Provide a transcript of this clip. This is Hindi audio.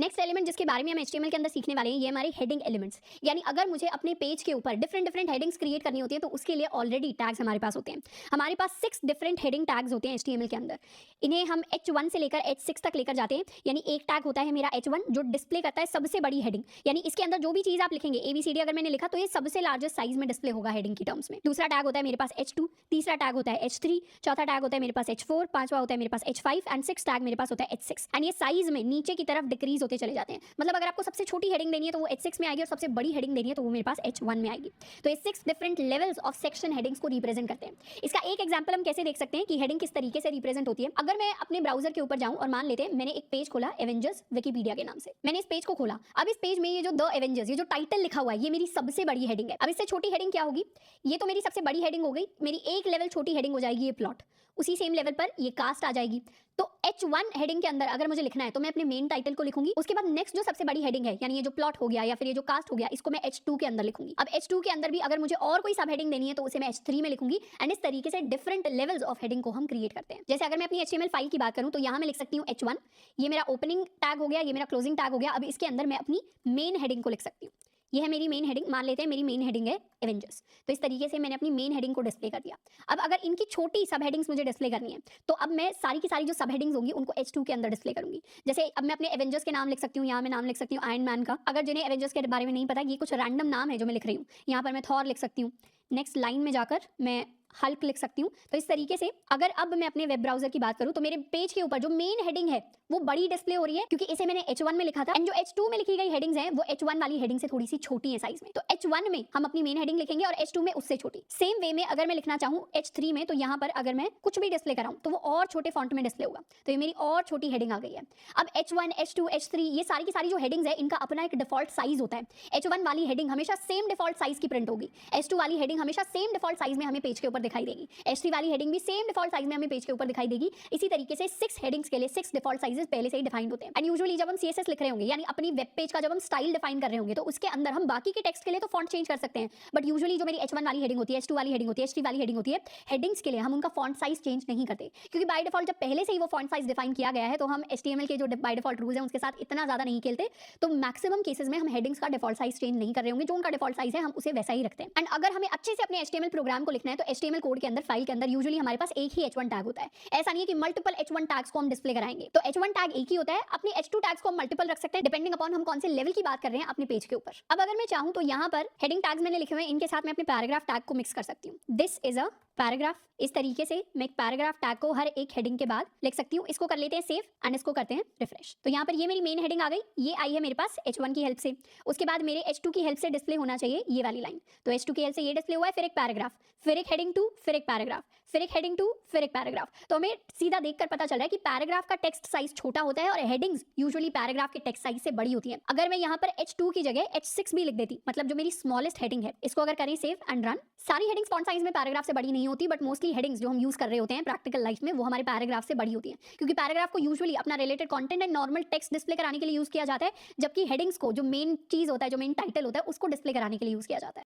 नेक्स्ट एलिमेंट जिसके बारे में हम HTML के अंदर सीखने वाले हैं ये हमारे हेडिंग एलिमेंट्स। यानी अगर मुझे अपने पेज के ऊपर डिफरेंट हेडिंग्स क्रिएट करनी होती है तो उसके लिए ऑलरेडी टैग्स हमारे पास होते हैं। हमारे पास 6 डिफरेंट हेडिंग टैग्स होते हैं HTML के अंदर। इन्हें हम H1 से लेकर H6 तक लेकर जाते हैं। यानी एक टैग होता है मेरा H1 जो डिस्प्ले करता है सबसे बड़ी हेडिंग, यानी इसके अंदर जो भी चीज आप लिखेंगे ABCD अगर मैंने लिखा तो ये सबसे लार्जेस्ट साइज में डिस्प्ले होगा हेडिंग की टर्म्स में। दूसरा टैग होता है मेरे पास H2, तीसरा टैग होता है H3, चौथा टैग होता है मेरे पास H4, पांचवा होता है मेरे पास H5 एंड 6 टैग मेरे पास होता है H6। एंड ये साइज में नीचे की तरफ डिक्रीज होते चले जाते हैं। मतलब अगर आपको सबसे छोटी हेडिंग देनी है तो वो H6 में आएगी और सबसे बड़ी हेडिंग देनी है तो वो मेरे पास H1 में आएगी। तो ये 6 different levels of section headings को रिप्रेजेंट करते हैं। इसका एक एग्जांपल हम कैसे देख सकते हैं कि हेडिंग किस तरीके से रिप्रेजेंट होती है। अगर मैं अपने ब्राउजर के ऊपर जाऊं और मान लेते हैं मैंने एक पेज खोला एवेंजर्स विकिपीडिया के नाम से, मैंने इस पेज को खोला। अब इस पेज में ये जो द एवेंजर्स, ये जो टाइटल लिखा हुआ है ये मेरी सबसे बड़ी हेडिंग है। अब इससे छोटी हेडिंग क्या होगी, ये तो मेरी सबसे बड़ी हेडिंग हो गई। मेरी एक लेवल छोटी हेडिंग हो जाएगी ये प्लॉट, उसी सेम लेवल पर ये कास्ट आ जाएगी। तो H1 हेडिंग के अंदर अगर मुझे लिखना है तो मैं अपने मेन टाइटल को लिखूंगी। उसके बाद नेक्स्ट जो सबसे बड़ी हेडिंग है यानी ये जो प्लॉट हो गया या फिर ये जो कास्ट हो गया इसको मैं H2 के अंदर लिखूंगी। अब H2 के अंदर भी अगर मुझे और कोई सब हेडिंग देनी है तो उसे मैं H3 में लिखूंगी। एंड इस तरीके से डिफरेंट लेवल्स ऑफ हेडिंग को हम क्रिएट करते हैं। जैसे अगर मैं अपनी HTML फाइल की बात करूं तो यहाँ मैं लिख सकती हूँ H1, ये मेरा ओपनिंग टैग हो गया, ये मेरा क्लोजिंग टैग हो गया। अब इसके अंदर मैं अपनी मेन हेडिंग को लिख सकती हूँ। ये है मेरी मेन हेडिंग, मान लेते हैं मेरी मेन हेडिंग है एवेंजर्स। तो इस तरीके से मैंने अपनी मेन हेडिंग को डिस्प्ले कर दिया। अब अगर इनकी छोटी सब हेडिंग्स मुझे डिस्प्ले करनी है तो अब मैं सारी की सारी जो सब हेडिंग्स होंगी उनको H2 के अंदर डिस्प्ले करूंगी। जैसे अब मैं अपने एवेंजर्स के नाम लिख सकती हूँ, यहाँ मैं नाम लिख सकती हूँ आयरन मैन का। अगर जिन्हें एवेंजर्स के बारे में नहीं पता, ये कुछ रैंडम नाम है जो मैं लिख रही हूँ, यहाँ पर मैं थॉर लिख सकती हूँ। नेक्स्ट लाइन में जाकर मैं हल्क लिख सकती हूँ। तो इस तरीके से अगर अब मैं अपने वेब ब्राउजर की बात करूँ तो मेरे पेज के ऊपर जो मेन हेडिंग है वो बड़ी डिस्प्ले हो रही है क्योंकि इसे मैंने H1 में लिखा था। एंड जो H2 में लिखी गई हेडिंग्स हैं वो H1 वाली हेडिंग से थोड़ी सी छोटी है साइज में। तो H1 में हम अपनी मेन हेडिंग लिखेंगे और H2 में उससे छोटी। सेम वे में अगर मैं लिखना चाहूँ H3 में तो यहाँ पर अगर मैं कुछ भी डिस्प्ले कराऊँ तो वो और छोटे फॉन्ट में डिस्प्ले होगा। तो ये मेरी और छोटी हेडिंग आ गई है। अब H1, H2, H3 ये सारी की सारी जो हेडिंग्स है इनका अपना एक डिफॉल्ट साइज होता है। H1 वाली हेडिंग हमेशा सेम डिफॉल्ट साइज की प्रिंट होगी। H2 वाली हेडिंग हमेशा सेम डिफॉल्ट साइज में हमें पेज के ऊपर दिखाई देगी। H3 वाली हेडिंग भी सेम डिफॉल्ट साइज में हमें पेज के ऊपर दिखाई देगी। इसी तरीके से 6 हेडिंग्स के लिए 6 डिफॉल्ट साइजेस पहले से ही डिफाइंड होते हैं। एंड यूजुअली जब हम CSS लिख रहे होंगे यानी अपनी वेब पेज का जब हम स्टाइल डिफाइन कर रहे होंगे तो उसके अंदर हम बाकी के टेक्स्ट के लिए तो फॉन्ट चेंज कर सकते हैं। बट यूजुअली जो मेरी H1 वाली हेडिंग होती है, H2 वाली हेडिंग होती है, H3 वाली हेडिंग होती है, हेडिंग्स के लिए हम उनका फॉन्ट साइज चेंज नहीं करते क्योंकि बाय डिफॉल्ट जब पहले से ही वो फॉन्ट साइज डिफाइन किया गया है तो हम HTML के जो बाय डिफॉल्ट रूल्स हैं उसके साथ इतना ज्यादा नहीं खेलते। तो मैक्सिमम केसेस में हम हेडिंग्स का डिफॉल्ट साइज चेंज नहीं कर रहे होंगे, जो उनका डिफॉल्ट साइज है हम उसे वैसा ही रखते हैं। एंड अगर हमें अच्छे से अपने HTML प्रोग्राम को लिखना है तो HTML कोड के अंदर फाइल के अंदर यूजुअली हमारे पास एक ही H1 टैग होता है। ऐसा नहीं है कि मल्टीपल H1 टैग्स को हम डिस्प्ले कराएंगे। तो H1 टैग एक ही होता है। अपने H2 टैग्स को हम मल्टीपल रख सकते हैं डिपेंडिंग अपॉन हम कौन से लेवल की बात कर रहे हैं अपने पेज के ऊपर। अब अगर मैं चाहूं तो यहाँ पर हेडिंग टैग्स मैंने लिखे हुए हैं, इनके साथ मैं अपने पैराग्राफ टैग को मिक्स कर सकती हूँ। This is a paragraph. इस तरीके से मैं एक पैराग्राफ टैग को हर एक हेडिंग के बाद लिख सकती हूँ। इसको कर लेते हैं सेव एंड इसको करते हैं रिफ्रेश। तो यहाँ पर ये मेरी मेन हेडिंग आ गई, ये आई है मेरे पास H1 की हेल्प से। उसके बाद मेरे H2 की हेल्प से डिस्प्ले होना चाहिए ये वाली लाइन। तो H2 की हेल्प से ये डिस्प्ले हुआ है, फिर एक पैराग्राफ, फिर एक हेडिंग 2, फिर एक पैराग्राफ, फिर एक हेडिंग 2, फिर एक पैराग्राफ। तो हमें सीधा देखकर पता चल रहा है कि पैराग्राफ का टेक्स्ट साइज छोटा होता है और हेडिंग्स यूजुअली पैराग्राफ के टेक्स्ट साइज से बड़ी होती है। अगर मैं यहाँ पर H2 की जगह H6 भी लिख देती, मतलब जो मेरी स्मॉलेस्ट हेडिंग है, इसको अगर करें सेव एंड रन, सारी हेडिंग्स फॉन्ट साइज में पैराग्राफ से बड़ी नहीं होती बट मोस्टली हेडिंग्स जो हम यूज कर रहे होते हैं प्रैक्टिकल लाइफ में वो हमारे पैराग्राफ से बड़ी होती है क्योंकि पैराग्राफ को यूजुअली अपना related content and normal text display कराने के लिए यूज किया जाता है, जबकि हेडिंग्स को जो मेन चीज होता है, जो मेन टाइटल होता है, उसको डिस्प्ले कराने के लिए यूज किया जाता है।